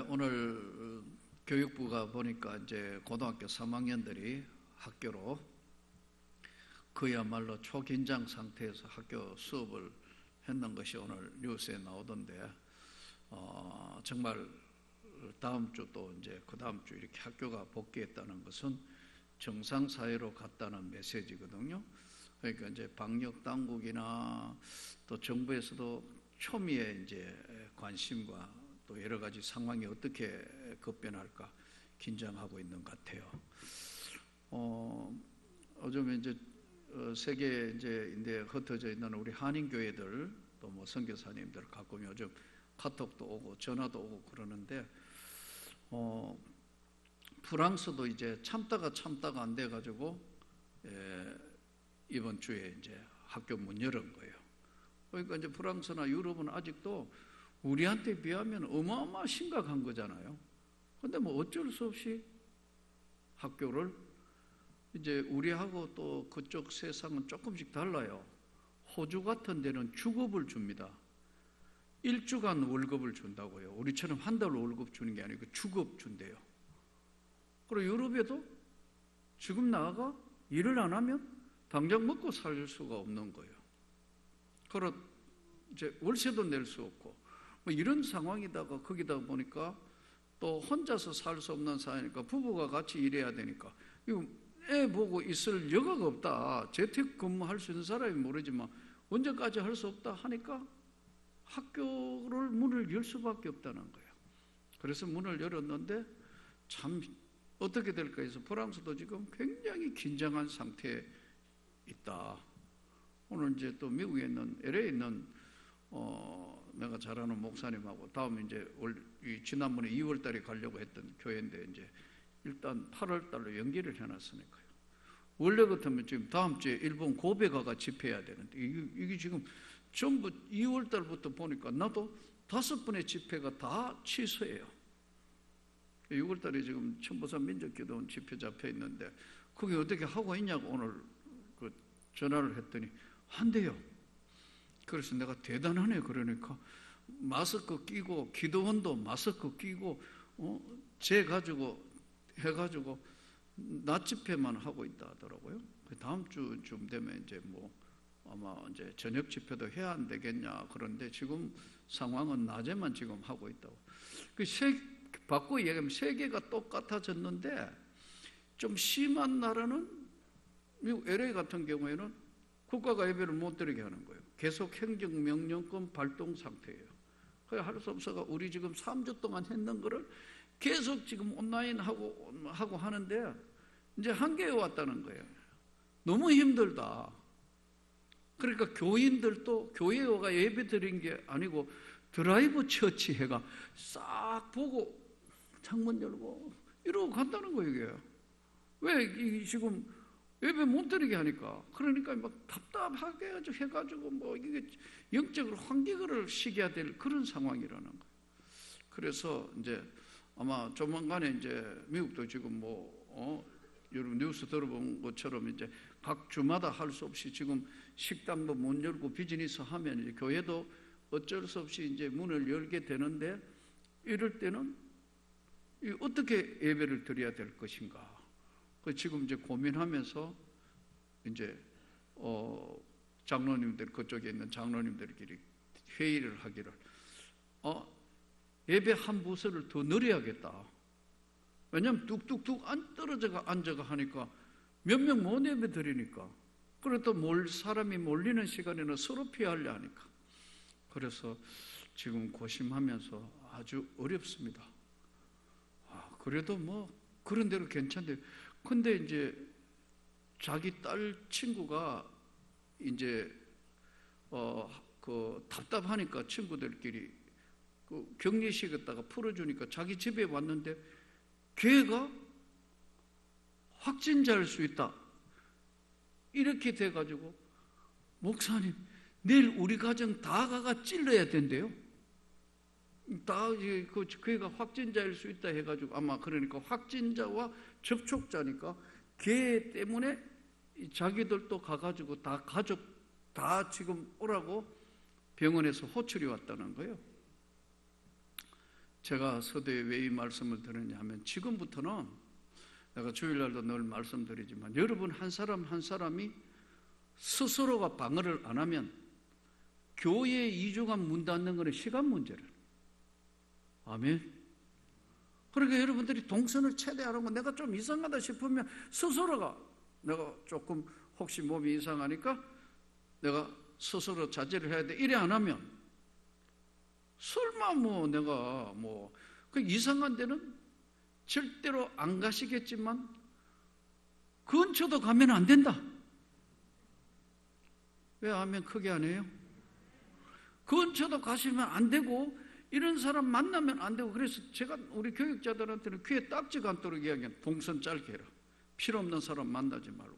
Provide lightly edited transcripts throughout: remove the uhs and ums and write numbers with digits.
오늘 교육부가 보니까 이제 고등학교 3학년들이 학교로 그야말로 초긴장 상태에서 학교 수업을 했는 것이 오늘 뉴스에 나오던데, 정말 다음 주 또 이제 그 다음 주 이렇게 학교가 복귀했다는 것은 정상 사회로 갔다는 메시지거든요. 그러니까 이제 방역 당국이나 또 정부에서도 초미의 이제 관심과 또 여러 가지 상황이 어떻게 급변할까 긴장하고 있는 것 같아요. 요즘에 이제 세계 이제 흩어져 있는 우리 한인 교회들 또 뭐 선교사님들 가끔 요즘 카톡도 오고 전화도 오고 그러는데, 프랑스도 이제 참다가 안 돼 가지고 이번 주에 이제 학교 문 열은 거예요. 그러니까 이제 프랑스나 유럽은 아직도 우리한테 비하면 어마어마 심각한 거잖아요. 근데 뭐 어쩔 수 없이 학교를 이제 우리하고 또 그쪽 세상은 조금씩 달라요. 호주 같은 데는 주급을 줍니다. 1주간 월급을 준다고요. 우리처럼 한 달 월급 주는 게 아니고 주급 준대요. 그리고 유럽에도 지금 나아가 일을 안 하면 당장 먹고 살 수가 없는 거예요. 그리고 이제 월세도 낼 수 없고 뭐 이런 상황이다가 거기다 보니까 또 혼자서 살 수 없는 사회니까 부부가 같이 일해야 되니까 이거 애 보고 있을 여가가 없다. 재택근무할 수 있는 사람이 모르지만 언제까지 할 수 없다 하니까 학교를 문을 열 수밖에 없다는 거예요. 그래서 문을 열었는데 참 어떻게 될까 해서 프랑스도 지금 굉장히 긴장한 상태에 있다. 오늘 이제 또 미국에 있는 LA에 있는 내가 잘 아는 목사님하고 다음에 이제 지난번에 2월 달에 가려고 했던 교회인데 이제 일단 8월 달로 연기를 해놨으니까요. 원래 같으면 지금 다음 주에 일본 고베 가가 집회해야 되는데 이게 지금 전부 2월 달부터 보니까 나도 5번의 집회가 다 취소해요. 6월 달에 지금 천보산 민족기도원 집회 잡혀 있는데 그게 어떻게 하고 있냐고 오늘 그 전화를 했더니 한대요. 그래서 내가 대단하네. 그러니까 마스크 끼고 기도원도 마스크 끼고 재가지고 해가지고 낮 집회만 하고 있다 하더라고요. 다음 주쯤 되면 이제 뭐 아마 이제 저녁 집회도 해야 안 되겠냐. 그런데 지금 상황은 낮에만 지금 하고 있다고. 바꾸고 얘기하면 세계가 똑같아졌는데 좀 심한 나라는 미국 LA 같은 경우에는 국가가 예배를 못 드리게 하는 거예요. 계속 행정명령권 발동 상태예요. 그래 할 수 없어가 우리 지금 3주 동안 했는 거를 계속 지금 온라인 하고 하는데 이제 한계에 왔다는 거예요. 너무 힘들다. 그러니까 교인들도 교회가 예배 드린 게 아니고 드라이브 처치 해가 싹 보고 창문 열고 이러고 간다는 거예요. 이게 왜 지금 예배 못 드리게 하니까. 그러니까 막 답답하게 해가지고 뭐 이게 영적으로 환기를 시켜야 될 그런 상황이라는 거예요. 그래서 이제 아마 조만간에 이제 미국도 지금 여러분 뉴스 들어본 것처럼 이제 각 주마다 할 수 없이 지금 식당도 못 열고 비즈니스 하면 이제 교회도 어쩔 수 없이 이제 문을 열게 되는데 이럴 때는 어떻게 예배를 드려야 될 것인가. 지금 이제 고민하면서 이제 장로님들 그쪽에 있는 장로님들끼리 회의를 하기를 예배 한 부서를 더 늘려야겠다. 왜냐하면 뚝뚝뚝 떨어져가 앉아가 하니까 몇 명 못 예배 드리니까. 그래도 사람이 몰리는 시간에는 서로 피하려 하니까. 그래서 지금 고심하면서 아주 어렵습니다. 그래도 뭐 그런 대로 괜찮대요. 근데 이제 자기 딸 친구가 이제 답답하니까 친구들끼리 그 격리시켰다가 풀어주니까 자기 집에 왔는데 걔가 확진자일 수 있다. 이렇게 돼가지고 목사님 내일 우리 가정 다 가가 찔러야 된대요. 다 그 애가 확진자일 수 있다 해가지고 아마 그러니까 확진자와 접촉자니까 걔 때문에 자기들도 가가지고 다 가족 다 지금 오라고 병원에서 호출이 왔다는 거예요. 제가 서두에 왜 이 말씀을 드느냐 하면, 지금부터는 내가 주일날도 늘 말씀드리지만, 여러분 한 사람 한 사람이 스스로가 방어를 안 하면 교회 2주간 문 닫는 것은 시간 문제를. 아멘. 그러니까 여러분들이 동선을 최대화하는 거, 내가 좀 이상하다 싶으면 스스로가, 내가 조금 혹시 몸이 이상하니까 내가 스스로 자제를 해야 돼, 이래 안 하면 설마 내가 그 이상한 데는 절대로 안 가시겠지만 근처도 가면 안 된다. 왜 하면 크게 안 해요? 근처도 가시면 안 되고, 이런 사람 만나면 안 되고. 그래서 제가 우리 교육자들한테는 귀에 딱지가 않도록 이야기해요. 동선 짧게 해라. 필요 없는 사람 만나지 말고,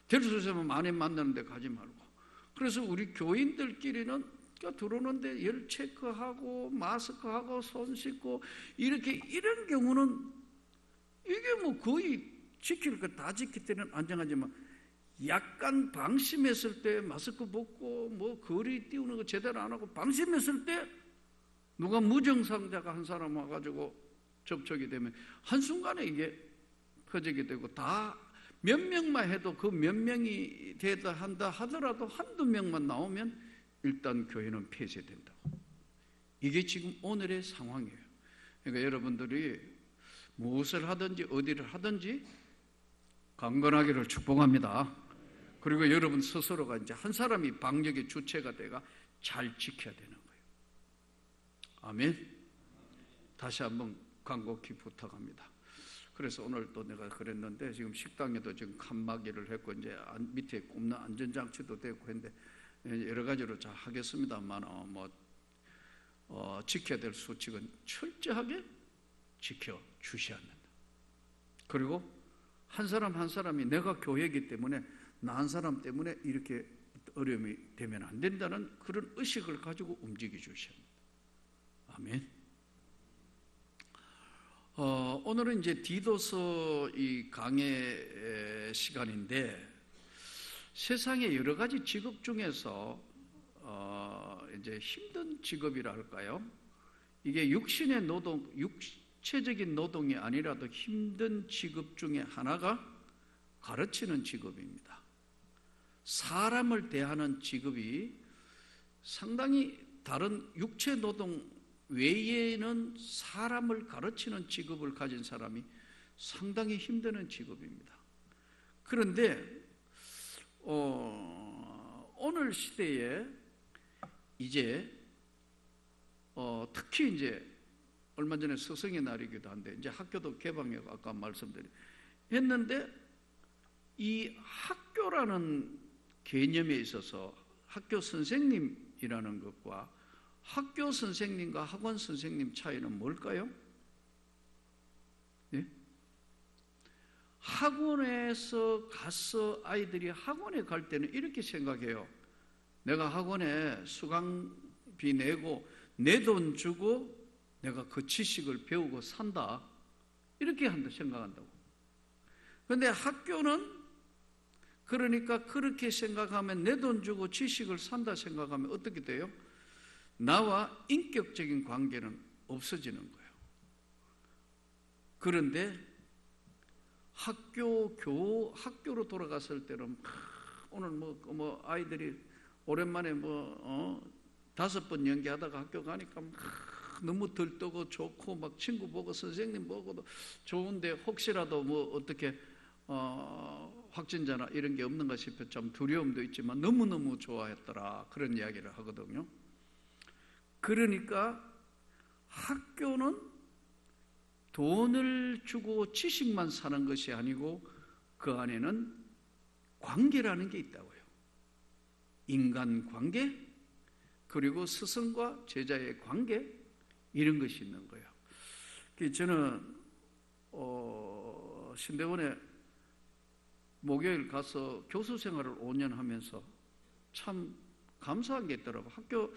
될 수 있으면 많이 만나는데 가지 말고. 그래서 우리 교인들끼리는 들어오는데 열 체크하고 마스크하고 손 씻고 이렇게, 이런 경우는 이게 거의 지킬 거 다 지킬 때는 안정하지만, 약간 방심했을 때 마스크 벗고 거리 띄우는 거 제대로 안 하고 방심했을 때 누가 무증상자가 한 사람 와가지고 접촉이 되면 한순간에 이게 퍼지게 되고, 다 몇 명만 해도 그 몇 명이 되다 한다 하더라도 한두 명만 나오면 일단 교회는 폐쇄된다고. 이게 지금 오늘의 상황이에요. 그러니까 여러분들이 무엇을 하든지 어디를 하든지 강건하기를 축복합니다. 그리고 여러분 스스로가 이제 한 사람이 방역의 주체가 돼가 잘 지켜야 되는 거예요. 아멘. 다시 한번 간곡히 부탁합니다. 그래서 오늘 또 내가 그랬는데, 지금 식당에도 지금 칸막이를 했고, 이제 밑에 꼽는 안전장치도 되고 했는데, 여러 가지로 잘 하겠습니다만, 지켜야 될 수칙은 철저하게 지켜 주셔야 한다. 그리고 한 사람 한 사람이, 내가 교회이기 때문에 나 한 사람 때문에 이렇게 어려움이 되면 안 된다는 그런 의식을 가지고 움직여 주셔야 합니다. 아멘. 오늘은 이제 디도서 이 강의 시간인데, 세상의 여러 가지 직업 중에서 이제 힘든 직업이라 할까요? 이게 육신의 노동, 육체적인 노동이 아니라도 힘든 직업 중에 하나가 가르치는 직업입니다. 사람을 대하는 직업이 상당히 다른 육체 노동 외에는 사람을 가르치는 직업을 가진 사람이 상당히 힘드는 직업입니다. 그런데 오늘 시대에 이제 특히 이제 얼마 전에 스승의 날이기도 한데, 이제 학교도 개방하고 아까 말씀드렸는데, 이 학교라는 개념에 있어서 학교 선생님이라는 것과 학교 선생님과 학원 선생님 차이는 뭘까요? 네? 학원에서 가서 아이들이 학원에 갈 때는 이렇게 생각해요. 내가 학원에 수강비 내고 내 돈 주고 내가 그 지식을 배우고 산다, 이렇게 생각한다고. 그런데 학교는, 그러니까 그렇게 생각하면, 내 돈 주고 지식을 산다 생각하면 어떻게 돼요? 나와 인격적인 관계는 없어지는 거예요. 그런데 학교로 돌아갔을 때는 오늘 아이들이 오랜만에 5번 연기하다가 학교 가니까 너무 들떠고 좋고, 막 친구 보고 선생님 보고도 좋은데, 혹시라도 어떻게 확진자나 이런 게 없는가 싶어 좀 두려움도 있지만 너무너무 좋아했더라, 그런 이야기를 하거든요. 그러니까 학교는 돈을 주고 지식만 사는 것이 아니고 그 안에는 관계라는 게 있다고요. 인간관계, 그리고 스승과 제자의 관계, 이런 것이 있는 거예요. 저는 신대원에 목요일 가서 교수 생활을 5년 하면서 참 감사한 게 있더라고요.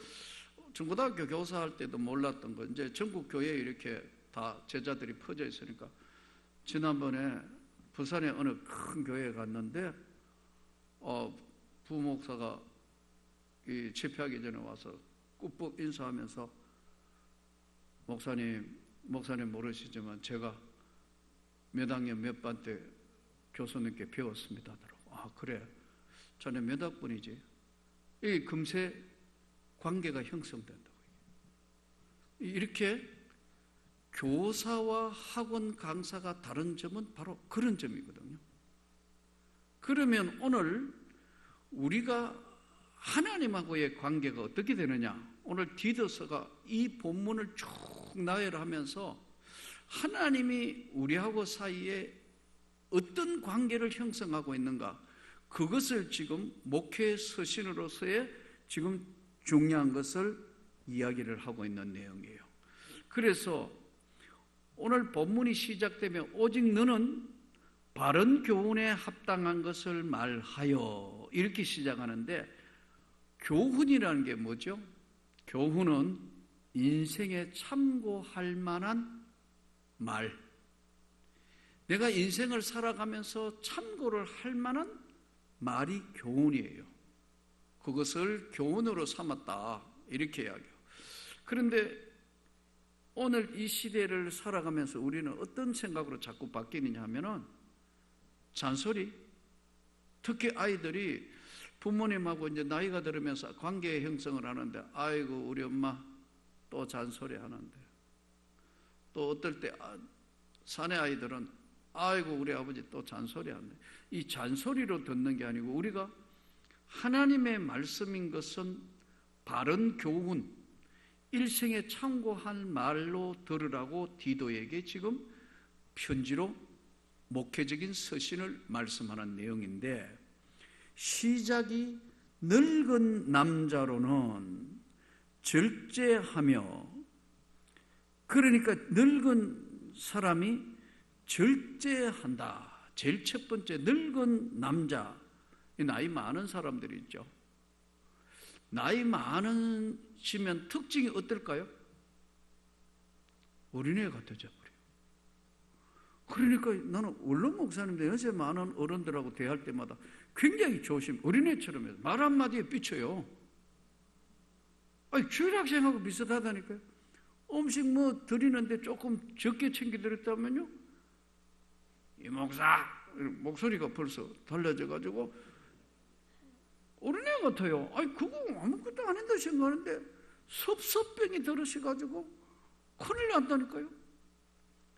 중고등학교 교사할 때도 몰랐던 거, 이제 전국 교회에 이렇게 다 제자들이 퍼져 있으니까, 지난번에 부산의 어느 큰 교회에 갔는데 부목사가 이 집회하기 전에 와서 꾹꾹 인사하면서 목사님 모르시지만 제가 몇 학년 몇 반 때 교수님께 배웠습니다. 아, 그래. 자네 몇 학번이지? 이 금세 관계가 형성된다고. 이렇게 교사와 학원 강사가 다른 점은 바로 그런 점이거든요. 그러면 오늘 우리가 하나님하고의 관계가 어떻게 되느냐? 오늘 디도서가 이 본문을 쭉 나열하면서 하나님이 우리하고 사이에 어떤 관계를 형성하고 있는가, 그것을 지금 목회 서신으로서의 지금 중요한 것을 이야기를 하고 있는 내용이에요. 그래서 오늘 본문이 시작되면 오직 너는 바른 교훈에 합당한 것을 말하여, 이렇게 시작하는데, 교훈이라는 게 뭐죠? 교훈은 인생에 참고할 만한 말, 내가 인생을 살아가면서 참고를 할 만한 말이 교훈이에요. 그것을 교훈으로 삼았다, 이렇게 이야기해요. 그런데 오늘 이 시대를 살아가면서 우리는 어떤 생각으로 자꾸 바뀌느냐 하면은 잔소리, 특히 아이들이 부모님하고 이제 나이가 들으면서 관계 형성을 하는데, 아이고 우리 엄마 또 잔소리 하는데, 또 어떨 때 사내 아이들은 아이고 우리 아버지 또 잔소리 하는데, 이 잔소리로 듣는 게 아니고 우리가 하나님의 말씀인 것은 바른 교훈, 일생에 참고할 말로 들으라고 디도에게 지금 편지로 목회적인 서신을 말씀하는 내용인데, 시작이 늙은 남자로는 절제하며, 그러니까 늙은 사람이 절제한다. 제일 첫 번째, 늙은 남자, 나이 많은 사람들이 있죠. 나이 많으시면 특징이 어떨까요? 어린애 같아져 버려요. 그러니까 나는 원로 목사님들, 연세 많은 어른들하고 대할 때마다 굉장히 어린애처럼 해요. 말 한마디에 삐쳐요. 아니, 주일학생하고 비슷하다니까요. 음식 뭐 드리는데 조금 적게 챙겨드렸다면요, 이 목사 목소리가 벌써 달라져가지고 어린애 같아요. 아니, 그거 아무것도 아닌다 생각하는데 섭섭병이 들으셔가지고 큰일 난다니까요.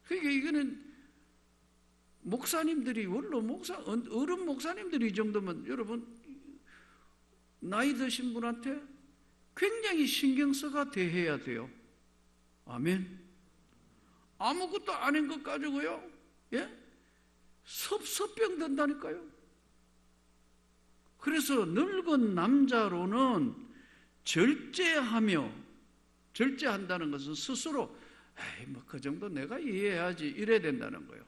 그러니까 이거는 목사님들이, 원로 목사, 어른 목사님들이 이 정도면 여러분 나이 드신 분한테 굉장히 신경 써가 대해야 돼요. 아멘. 아무것도 아닌 것 가지고요, 예? 섭섭병 든다니까요. 그래서 늙은 남자로는 절제하며, 절제한다는 것은 스스로 에이 뭐 그 정도 내가 이해해야지, 이래야 된다는 거예요.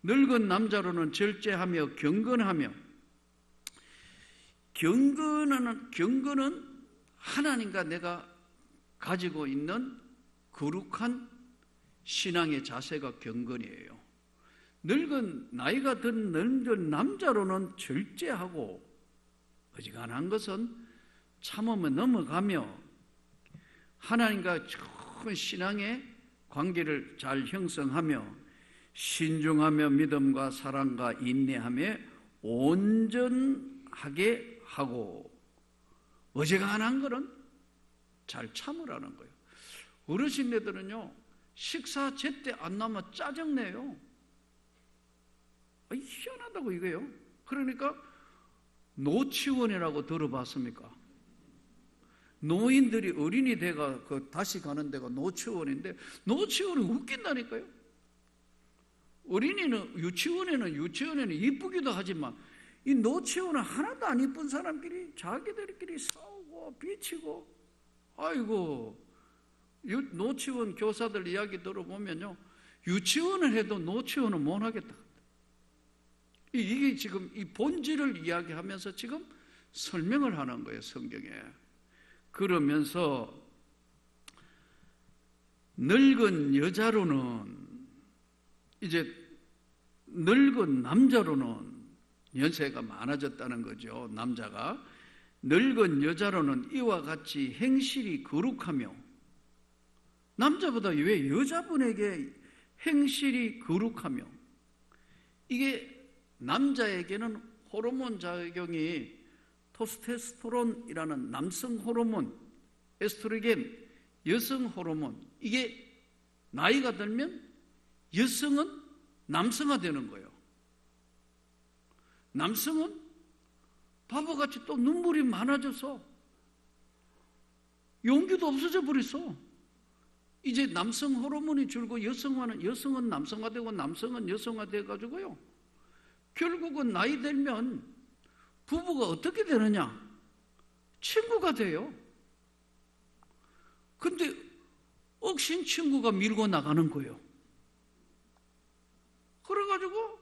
늙은 남자로는 절제하며 경건하며, 경건은 하나님과 내가 가지고 있는 거룩한 신앙의 자세가 경건이에요. 나이가 든 늙은 남자로는 절제하고, 어지간한 것은 참으며 넘어가며 하나님과 좋은 신앙의 관계를 잘 형성하며 신중하며 믿음과 사랑과 인내하며 온전하게 하고, 어지간한 거는 잘 참으라는 거예요. 어르신네들은요, 식사 제때 안 나면 짜증내요. 희한하다고 이거예요. 그러니까 노치원이라고 들어봤습니까? 노인들이 어린이 돼가 다시 가는 데가 노치원인데, 노치원이 웃긴다니까요. 어린이는 유치원에는 이쁘기도 하지만 이 노치원은 하나도 안 이쁜 사람끼리 자기들끼리 싸우고 비치고, 아이고, 노치원 교사들 이야기 들어보면요, 유치원을 해도 노치원은 못 하겠다. 이게 지금 이 본질을 이야기하면서 지금 설명을 하는 거예요, 성경에. 그러면서 늙은 여자로는, 이제 늙은 남자로는 연세가 많아졌다는 거죠. 남자가 늙은 여자로는 이와 같이 행실이 거룩하며, 남자보다 왜 여자분에게 행실이 거룩하며, 이게 남자에게는 호르몬 작용이 토스테스테론이라는 남성 호르몬, 에스트로겐 여성 호르몬, 이게 나이가 들면 여성은 남성화되는 거예요. 남성은 바보같이 또 눈물이 많아져서 용기도 없어져 버렸어. 이제 남성 호르몬이 줄고 여성은 남성화되고 남성은 여성화돼 가지고요, 결국은 나이 들면 부부가 어떻게 되느냐? 친구가 돼요. 근데 억신 친구가 밀고 나가는 거예요. 그래가지고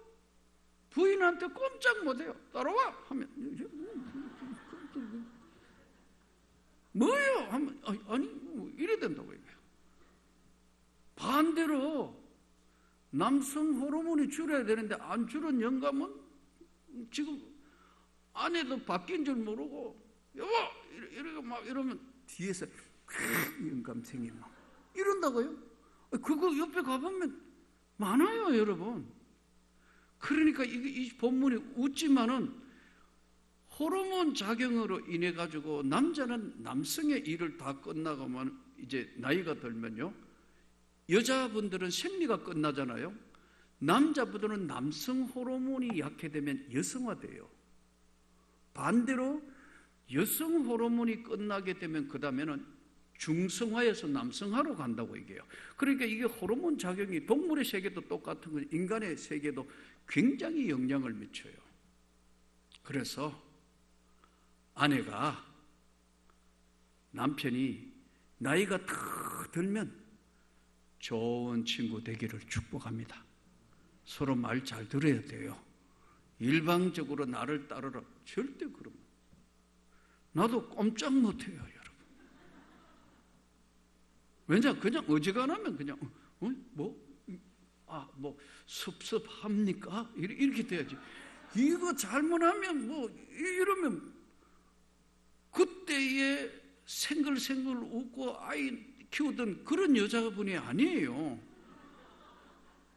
부인한테 꼼짝 못해요. 따라와 하면 뭐예요? 하면 아니 이래 된다고 얘기해요. 반대로 남성 호르몬이 줄여야 되는데 안 줄은 영감은 지금 아내도 바뀐 줄 모르고 여보 이러고 막 이러면 뒤에서 영감 생기나 이런다고요? 그거 옆에 가보면 많아요, 여러분. 그러니까 이 본문이 웃지만은 호르몬 작용으로 인해 가지고 남자는 남성의 일을 다 끝나가면 이제 나이가 들면요, 여자분들은 생리가 끝나잖아요. 남자분들은 남성 호르몬이 약해되면 여성화돼요. 반대로 여성 호르몬이 끝나게 되면 그 다음에는 중성화에서 남성화로 간다고 얘기해요. 그러니까 이게 호르몬 작용이 동물의 세계도 똑같은 거, 인간의 세계도 굉장히 영향을 미쳐요. 그래서 아내가, 남편이 나이가 더 들면 좋은 친구 되기를 축복합니다. 서로 말 잘 들어야 돼요. 일방적으로 나를 따르라, 절대 그러면 나도 꼼짝 못해요, 여러분. 왜냐, 그냥 어지간하면 그냥 섭섭합니까? 이렇게 돼야지. 이거 잘못하면 이러면 그때에 생글생글 웃고 아이 키우던 그런 여자분이 아니에요.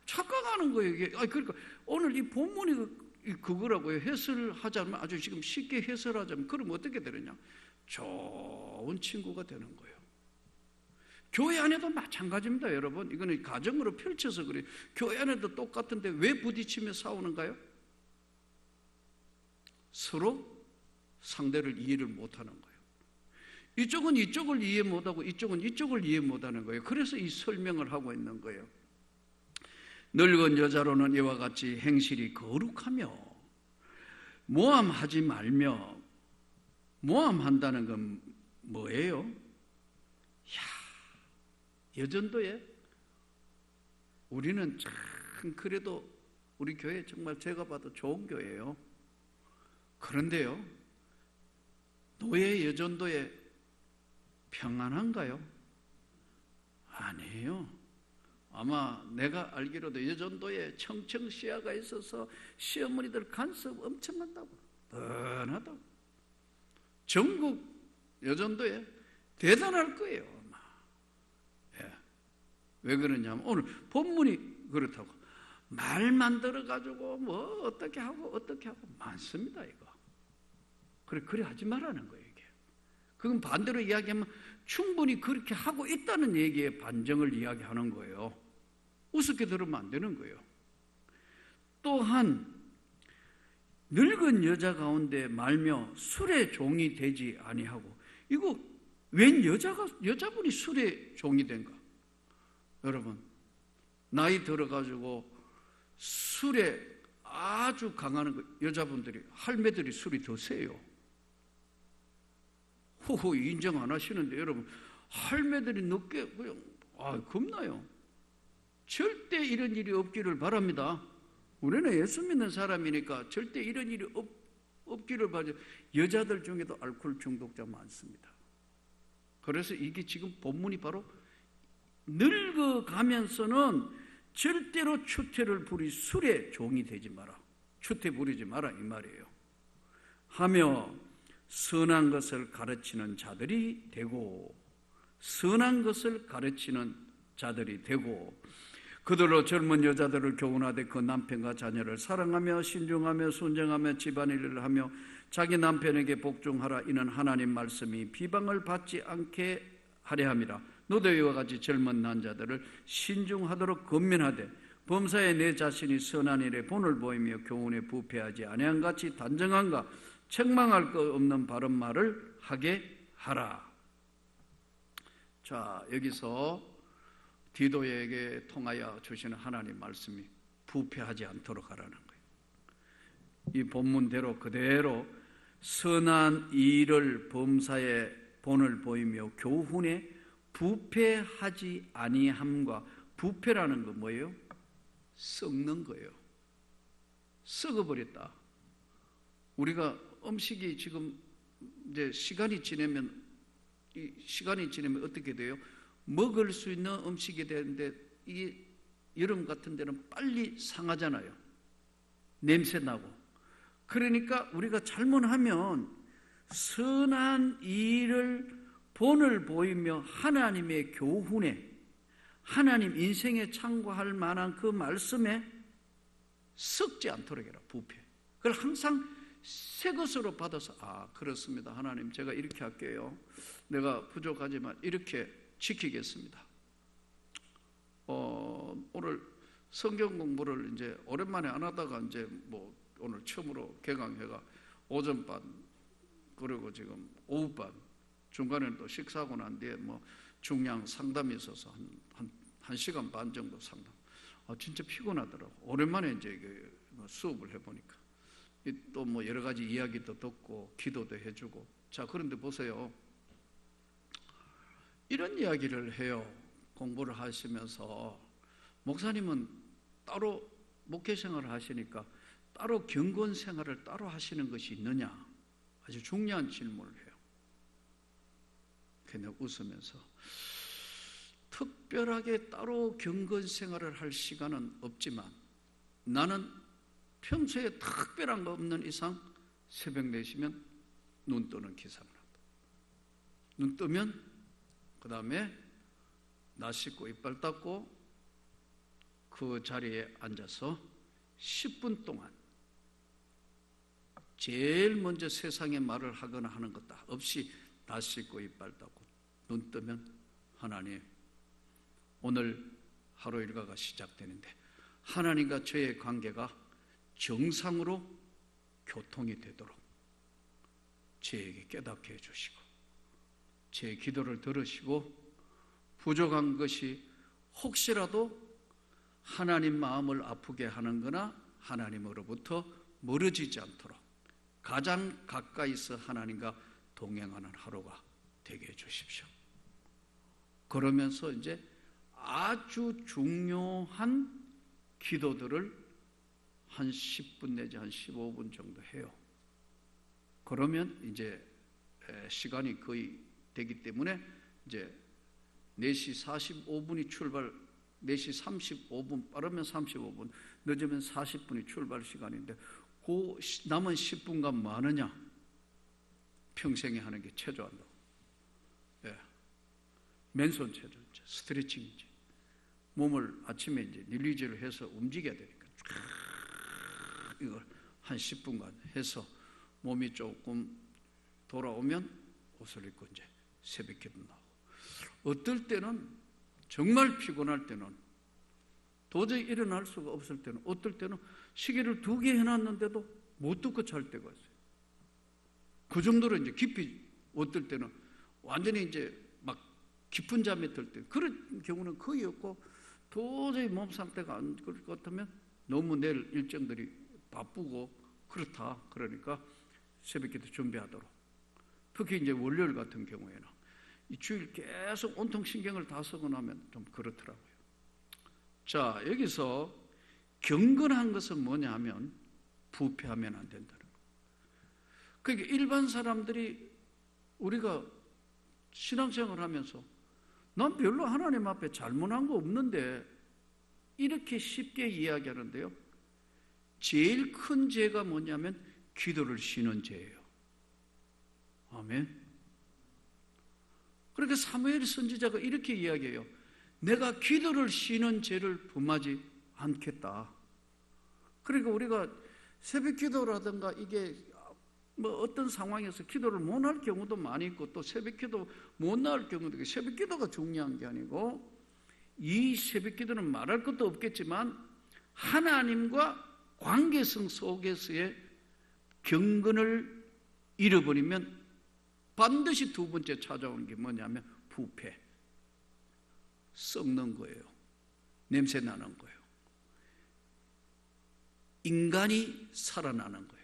착각하는 거예요, 이게. 그러니까 오늘 이 본문이 그거라고요. 해설하자면, 아주 지금 쉽게 해설하자면, 그럼 어떻게 되느냐? 좋은 친구가 되는 거예요. 교회 안에도 마찬가지입니다, 여러분. 이거는 가정으로 펼쳐서 그래요. 교회 안에도 똑같은데 왜 부딪히며 싸우는가요? 서로 상대를 이해를 못하는 거예요. 이쪽은 이쪽을 이해 못하고 이쪽은 이쪽을 이해 못하는 거예요. 그래서 이 설명을 하고 있는 거예요. 늙은 여자로는 이와 같이 행실이 거룩하며 모함하지 말며. 모함한다는 건 뭐예요? 여전도에 우리는 참 그래도 우리 교회 정말 제가 봐도 좋은 교회예요. 그런데요, 노예 여전도에 평안한가요? 아니에요. 아마 내가 알기로도 여전도에 청청 시야가 있어서 시어머니들 간섭 엄청 한다고, 뻔하다고. 전국 여전도에 대단할 거예요, 아마. 예. 왜 그러냐면 오늘 본문이 그렇다고 말만 들어가지고 뭐 어떻게 하고 많습니다, 이거. 그래 하지 말라는 거예요, 이게. 그건 반대로 이야기하면 충분히 그렇게 하고 있다는 얘기에 반정을 이야기하는 거예요. 우습게 들으면 안 되는 거예요. 또한 늙은 여자 가운데 말며 술의 종이 되지 아니하고. 이거 웬 여자분이 술의 종이 된가? 여러분, 나이 들어가지고 술에 아주 강한 거, 여자분들이, 할매들이 술이 더 세요. 호호 인정 안 하시는데 여러분, 할매들이 늦게 그냥 겁나요. 절대 이런 일이 없기를 바랍니다. 우리는 예수 믿는 사람이니까 절대 이런 일이 없기를 바라죠. 여자들 중에도 알코올 중독자 많습니다. 그래서 이게 지금 본문이 바로 늙어가면서는 절대로 추태를 부리 술의 종이 되지 마라, 추태 부리지 마라, 이 말이에요. 하며 선한 것을 가르치는 자들이 되고. 선한 것을 가르치는 자들이 되고, 그들로 젊은 여자들을 교훈하되 그 남편과 자녀를 사랑하며 신중하며 순정하며 집안일을 하며 자기 남편에게 복종하라. 이는 하나님 말씀이 비방을 받지 않게 하려 함이라. 너도 이와 같이 젊은 난자들을 신중하도록 권면하되 범사에 내 자신이 선한 일에 본을 보이며 교훈에 부패하지 아니한같이 단정한가 책망할 것 없는 바른 말을 하게 하라. 자, 여기서 디도에게 통하여 주시는 하나님 말씀이 부패하지 않도록 하라는 거예요. 이 본문대로 그대로 선한 일을 범사에 본을 보이며 교훈에 부패하지 아니함과, 부패라는 건 뭐예요? 썩는 거예요. 썩어버렸다. 우리가 음식이 지금 이제 시간이 지나면 어떻게 돼요? 먹을 수 있는 음식이 되는데 이 여름 같은 데는 빨리 상하잖아요. 냄새 나고. 그러니까 우리가 잘못하면 선한 일을 본을 보이며 하나님의 교훈에, 하나님 인생에 참고할 만한 그 말씀에 썩지 않도록 해라. 부패. 그걸 항상 새 것으로 받아서, 그렇습니다. 하나님, 제가 이렇게 할게요. 내가 부족하지만 이렇게 지키겠습니다. 오늘 성경 공부를 이제 오랜만에 안 하다가 이제 뭐 오늘 처음으로 개강해가 오전반, 그리고 지금 오후반, 중간에 또 식사하고 난 뒤에 뭐 중량 상담이 있어서 한 시간 반 정도 상담. 진짜 피곤하더라고. 오랜만에 이제 수업을 해보니까 또 뭐 여러 가지 이야기도 듣고 기도도 해주고. 자, 그런데 보세요. 이런 이야기를 해요. 공부를 하시면서 목사님은 따로 목회 생활을 하시니까 따로 경건 생활을 따로 하시는 것이 있느냐? 아주 중요한 질문을 해요. 그냥 웃으면서 특별하게 따로 경건 생활을 할 시간은 없지만 나는 평소에 특별한 거 없는 이상 새벽 4시면 눈 뜨는 기상을 한다. 눈 뜨면 그 다음에 나 씻고 이빨 닦고 그 자리에 앉아서 10분 동안 제일 먼저 세상에 말을 하거나 하는 것 다 없이 나 씻고 이빨 닦고 눈 뜨면, 하나님, 오늘 하루 일과가 시작되는데 하나님과 저의 관계가 정상으로 교통이 되도록 저에게 깨닫게 해주시고 제 기도를 들으시고 부족한 것이 혹시라도 하나님 마음을 아프게 하는 거나 하나님으로부터 멀어지지 않도록 가장 가까이서 하나님과 동행하는 하루가 되게 해주십시오. 그러면서 이제 아주 중요한 기도들을 한 10분 내지 한 15분 정도 해요. 그러면 이제 시간이 거의 되기 때문에 이제 4시 45분이 출발, 4시 35분, 빠르면 35분, 늦으면 40분이 출발 시간인데 그 남은 10분간 뭐 하느냐? 평생에 하는 게 체조한다고. 맨손 체조, 스트레칭이지. 몸을 아침에 이제 릴리즈를 해서 움직여야 되니까 이걸 한 10분간 해서 몸이 조금 돌아오면 옷을 입고 이제 새벽기도 나오고. 어떨 때는 정말 피곤할 때는 도저히 일어날 수가 없을 때는 어떨 때는 시계를 2개 해놨는데도 못 듣고 잘 때가 있어요. 그 정도로 이제 깊이, 어떨 때는 완전히 이제 막 깊은 잠에 들 때, 그런 경우는 거의 없고 도저히 몸 상태가 안 그럴 것 같으면 너무 내일 일정들이 바쁘고 그렇다. 그러니까 새벽기도 준비하도록. 특히 이제 월요일 같은 경우에는 이 주일 계속 온통 신경을 다 쓰고 나면 좀 그렇더라고요. 자, 여기서 경건한 것은 뭐냐 하면 부패하면 안 된다는 거예요. 그러니까 일반 사람들이 우리가 신앙생활을 하면서 난 별로 하나님 앞에 잘못한 거 없는데 이렇게 쉽게 이야기하는데요. 제일 큰 죄가 뭐냐면 기도를 쉬는 죄예요. 아멘. 그러니까 사무엘 선지자가 이렇게 이야기해요. 내가 기도를 쉬는 죄를 범하지 않겠다. 그러니까 우리가 새벽 기도라든가 이게 뭐 어떤 상황에서 기도를 못 할 경우도 많이 있고, 또 새벽 기도 못 나올 경우도 있고, 새벽 기도가 중요한 게 아니고, 이 새벽 기도는 말할 것도 없겠지만 하나님과 관계성 속에서의 경건을 잃어버리면 반드시 두 번째 찾아오는 게 뭐냐면 부패, 썩는 거예요. 냄새 나는 거예요. 인간이 살아나는 거예요.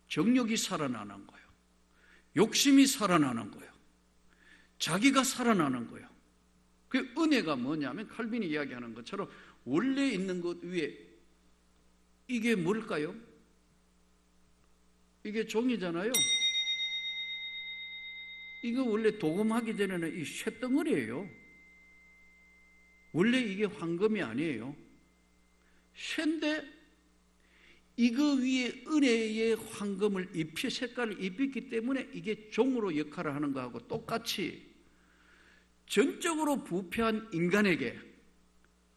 정욕이 살아나는 거예요. 욕심이 살아나는 거예요. 자기가 살아나는 거예요. 그 은혜가 뭐냐면 칼빈이 이야기하는 것처럼 원래 있는 것 위에, 이게 뭘까요? 이게 종이잖아요. 이거 원래 도금하기 전에는 이 쇳덩어리예요. 원래 이게 황금이 아니에요. 쇳인데 이거 위에 은혜의 황금을 색깔을 입혔기 때문에 이게 종으로 역할을 하는 거하고 똑같이 전적으로 부패한 인간에게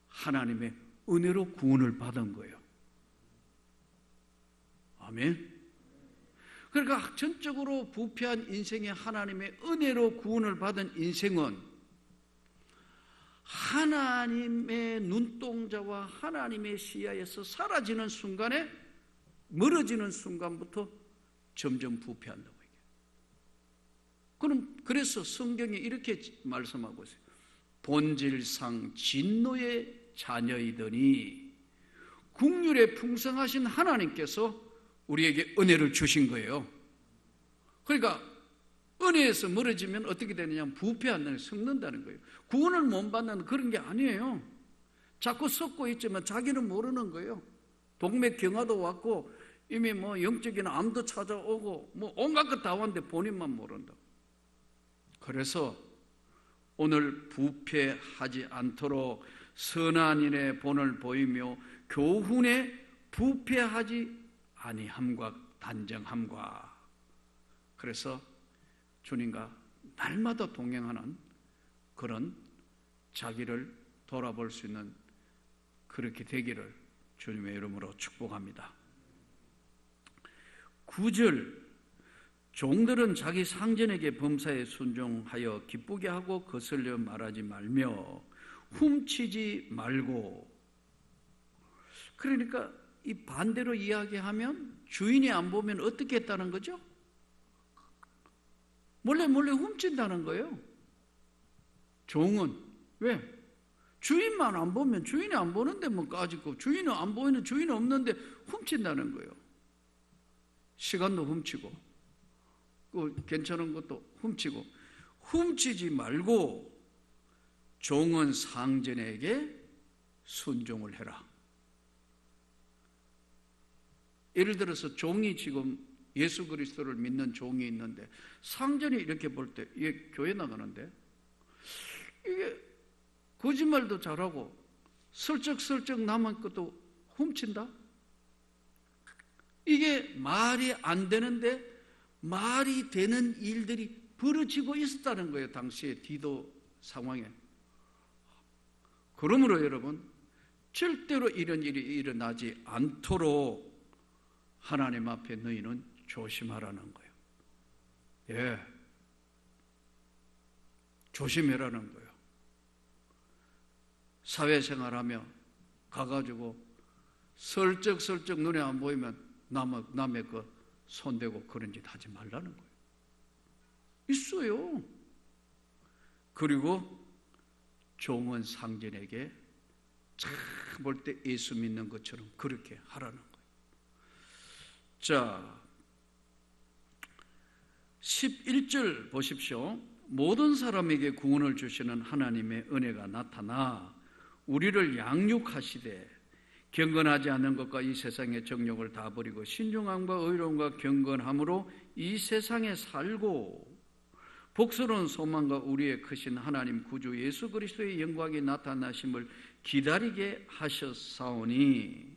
하나님의 은혜로 구원을 받은 거예요. 아멘. 그러니까 전적으로 부패한 인생에 하나님의 은혜로 구원을 받은 인생은 하나님의 눈동자와 하나님의 시야에서 사라지는 순간에, 멀어지는 순간부터 점점 부패한다고 얘기해요. 그래서 성경이 이렇게 말씀하고 있어요. 본질상 진노의 자녀이더니 국률에 풍성하신 하나님께서 우리에게 은혜를 주신 거예요. 그러니까 은혜에서 멀어지면 어떻게 되느냐, 부패한다는, 썩는다는 거예요. 구원을 못 받는 그런 게 아니에요. 자꾸 썩고 있지만 자기는 모르는 거예요. 동맥경화도 왔고 이미 뭐 영적인 암도 찾아오고 뭐 온갖 것 다 왔는데 본인만 모른다. 그래서 오늘 부패하지 않도록 선한 일의 본을 보이며 교훈에 부패하지 아니함과 단정함과, 그래서 주님과 날마다 동행하는 그런 자기를 돌아볼 수 있는 그렇게 되기를 주님의 이름으로 축복합니다. 9절, 종들은 자기 상전에게 범사에 순종하여 기쁘게 하고 거슬려 말하지 말며 훔치지 말고. 그러니까 이 반대로 이야기하면 주인이 안 보면 어떻게 했다는 거죠? 몰래 훔친다는 거예요. 종은 왜? 주인만 안 보면, 주인이 안 보는데 뭐 까짓거, 주인은 안 보이는, 주인은 없는데 훔친다는 거예요. 시간도 훔치고 괜찮은 것도 훔치고. 훔치지 말고 종은 상전에게 순종을 해라. 예를 들어서 종이 지금 예수 그리스도를 믿는 종이 있는데 상전이 이렇게 볼 때, 이게 교회 나가는데 이게 거짓말도 잘하고 슬쩍슬쩍 남은 것도 훔친다? 이게 말이 안 되는데 말이 되는 일들이 벌어지고 있었다는 거예요. 당시에 디도 상황에. 그러므로 여러분, 절대로 이런 일이 일어나지 않도록 하나님 앞에 너희는 조심하라는 거예요. 예, 조심해라는 거예요. 사회생활하며 가가지고 슬쩍슬쩍 눈에 안 보이면 남의 거 손대고 그런 짓 하지 말라는 거예요. 있어요. 그리고 종은 상전에게 참 볼 때 예수 믿는 것처럼 그렇게 하라는 거예요. 자, 11절 보십시오. 모든 사람에게 구원을 주시는 하나님의 은혜가 나타나 우리를 양육하시되 경건하지 않는 것과 이 세상의 정욕을 다 버리고 신중함과 의로움과 경건함으로 이 세상에 살고 복스러운 소망과 우리의 크신 하나님 구주 예수 그리스도의 영광이 나타나심을 기다리게 하셨사오니,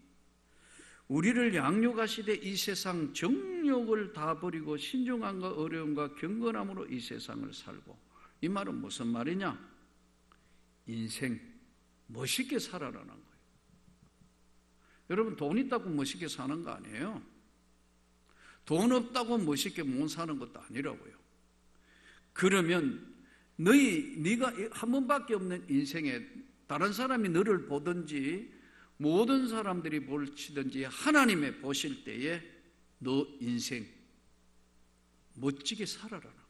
우리를 양육하시되 이 세상 정욕을 다 버리고 신중함과 어려움과 경건함으로 이 세상을 살고. 이 말은 무슨 말이냐? 인생 멋있게 살아라는 거예요. 여러분, 돈 있다고 멋있게 사는 거 아니에요. 돈 없다고 멋있게 못 사는 것도 아니라고요. 그러면 네가 한 번밖에 없는 인생에 다른 사람이 너를 보든지 모든 사람들이 볼치든지 하나님의 보실 때에 너 인생 멋지게 살아라는 거예요.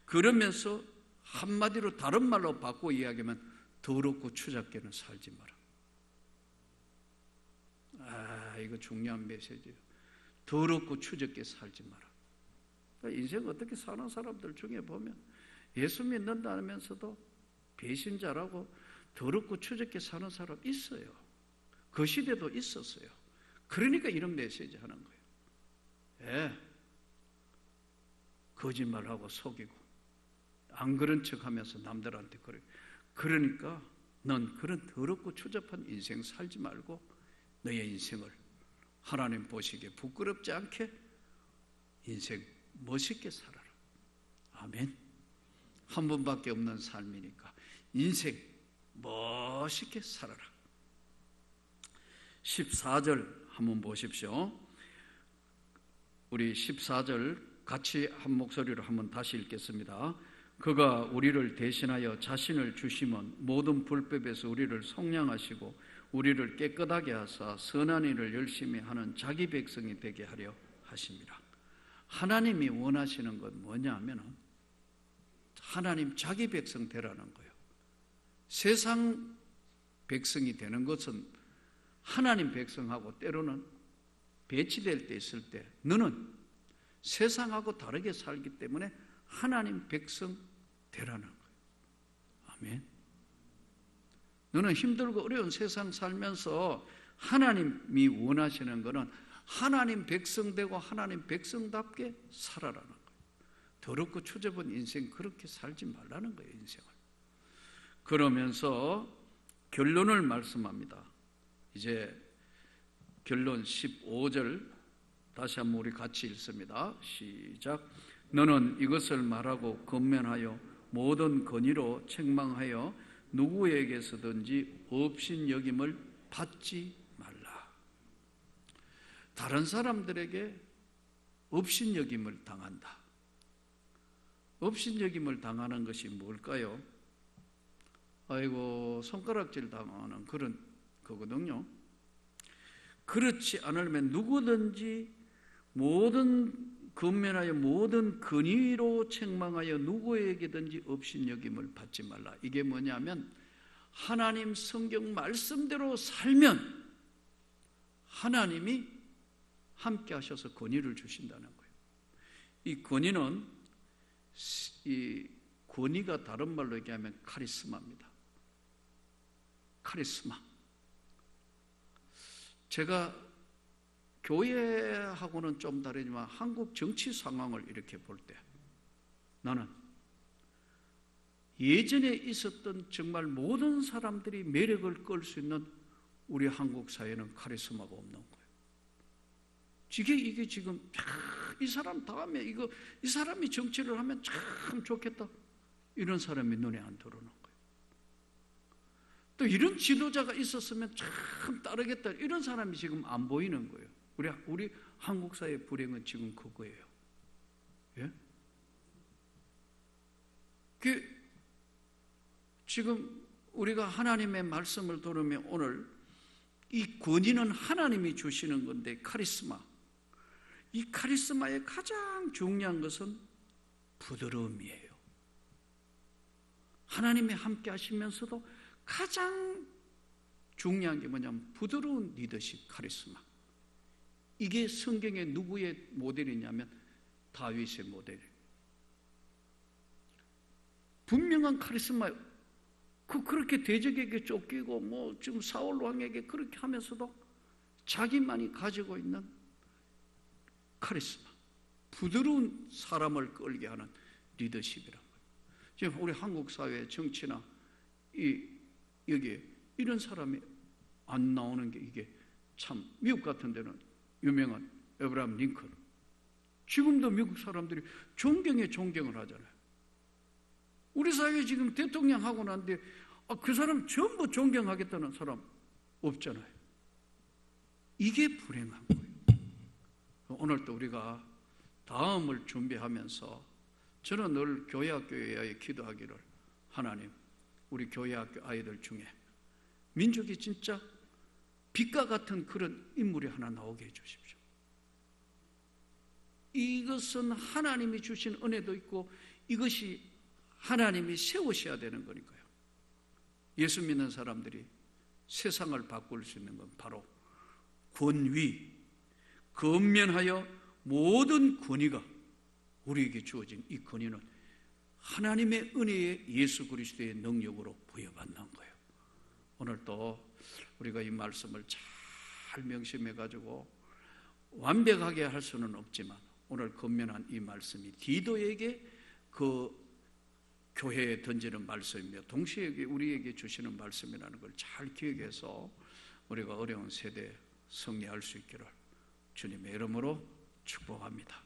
그러면서 한마디로 다른 말로 바꿔 이야기하면 더럽고 추잡게는 살지 마라. 이거 중요한 메시지예요. 더럽고 추잡게 살지 마라. 그러니까 인생 어떻게 사는 사람들 중에 보면 예수 믿는다면서도 배신자라고 더럽고 추잡게 사는 사람 있어요. 그 시대도 있었어요. 그러니까 이런 메시지 하는 거예요. 거짓말하고 속이고 안 그런 척하면서 남들한테 그래. 그러니까 넌 그런 더럽고 추잡한 인생 살지 말고 너의 인생을 하나님 보시기에 부끄럽지 않게 인생 멋있게 살아라. 아멘. 한 번밖에 없는 삶이니까 인생 멋있게 살아라. 14절 한번 보십시오. 우리 14절 같이 한 목소리로 한번 다시 읽겠습니다. 그가 우리를 대신하여 자신을 주심은 모든 불법에서 우리를 속량하시고 우리를 깨끗하게 하사 선한 일을 열심히 하는 자기 백성이 되게 하려 하십니다. 하나님이 원하시는 건 뭐냐 하면 하나님 자기 백성 되라는 거예요. 세상 백성이 되는 것은 하나님 백성하고 때로는 배치될 때 있을 때 너는 세상하고 다르게 살기 때문에 하나님 백성 되라는 거예요. 아멘. 너는 힘들고 어려운 세상 살면서 하나님이 원하시는 것은 하나님 백성 되고 하나님 백성답게 살아라는 거예요. 더럽고 추잡한 인생 그렇게 살지 말라는 거예요. 인생을. 그러면서 결론을 말씀합니다. 이제 결론 15절 다시 한번 우리 같이 읽습니다. 시작. 너는 이것을 말하고 권면하여 모든 권위로 책망하여 누구에게서든지 업신여김을 받지 말라. 다른 사람들에게 업신여김을 당한다. 업신여김을 당하는 것이 뭘까요? 아이고 손가락질 당하는 그런 거거든요. 그렇지 않으면 누구든지 모든 권면하여 모든 권위로 책망하여 누구에게든지 업신여김을 받지 말라. 이게 뭐냐면 하나님 성경 말씀대로 살면 하나님이 함께 하셔서 권위를 주신다는 거예요. 이 권위는 이 권위가 다른 말로 얘기하면 카리스마입니다. 카리스마. 제가 교회하고는 좀 다르지만 한국 정치 상황을 이렇게 볼 때 나는 예전에 있었던 정말 모든 사람들이 매력을 끌 수 있는 우리 한국 사회는 카리스마가 없는 거예요. 이게 지금 이 사람 다음에 이 사람이 정치를 하면 참 좋겠다 이런 사람이 눈에 안 들어오는 거예요. 또 이런 지도자가 있었으면 참 따르겠다 이런 사람이 지금 안 보이는 거예요. 우리 한국 사회의 불행은 지금 그거예요. 예? 지금 우리가 하나님의 말씀을 들으면 오늘 이 권위는 하나님이 주시는 건데 카리스마. 이 카리스마의 가장 중요한 것은 부드러움이에요. 하나님이 함께 하시면서도 가장 중요한 게 뭐냐면 부드러운 리더십 카리스마. 이게 성경의 누구의 모델이냐면 다윗의 모델이에요. 분명한 카리스마. 그렇게 대적에게 쫓기고 지금 사울 왕에게 그렇게 하면서도 자기만이 가지고 있는 카리스마. 부드러운 사람을 끌게 하는 리더십이란 거예요. 지금 우리 한국 사회의 정치나 여기에 이런 사람이 안 나오는 게 이게 참 미국 같은 데는 유명한 에브라함 링컨. 지금도 미국 사람들이 존경에 존경을 하잖아요. 우리 사회에 지금 대통령 하고 난데 그 사람 전부 존경하겠다는 사람 없잖아요. 이게 불행한 거예요. 오늘도 우리가 다음을 준비하면서 저는 늘 교회학교에 기도하기를, 하나님, 우리 교회학교 아이들 중에 민족이 진짜 빛과 같은 그런 인물이 하나 나오게 해주십시오. 이것은 하나님이 주신 은혜도 있고 이것이 하나님이 세우셔야 되는 거니까요. 예수 믿는 사람들이 세상을 바꿀 수 있는 건 바로 권위, 건면하여 모든 권위가 우리에게 주어진 이 권위는 하나님의 은혜의 예수 그리스도의 능력으로 부여받는 거예요. 오늘도 우리가 이 말씀을 잘 명심해 가지고 완벽하게 할 수는 없지만 오늘 건면한 이 말씀이 디도에게 그 교회에 던지는 말씀이며 동시에 우리에게 주시는 말씀이라는 걸 잘 기억해서 우리가 어려운 세대에 승리할 수 있기를 주님의 이름으로 축복합니다.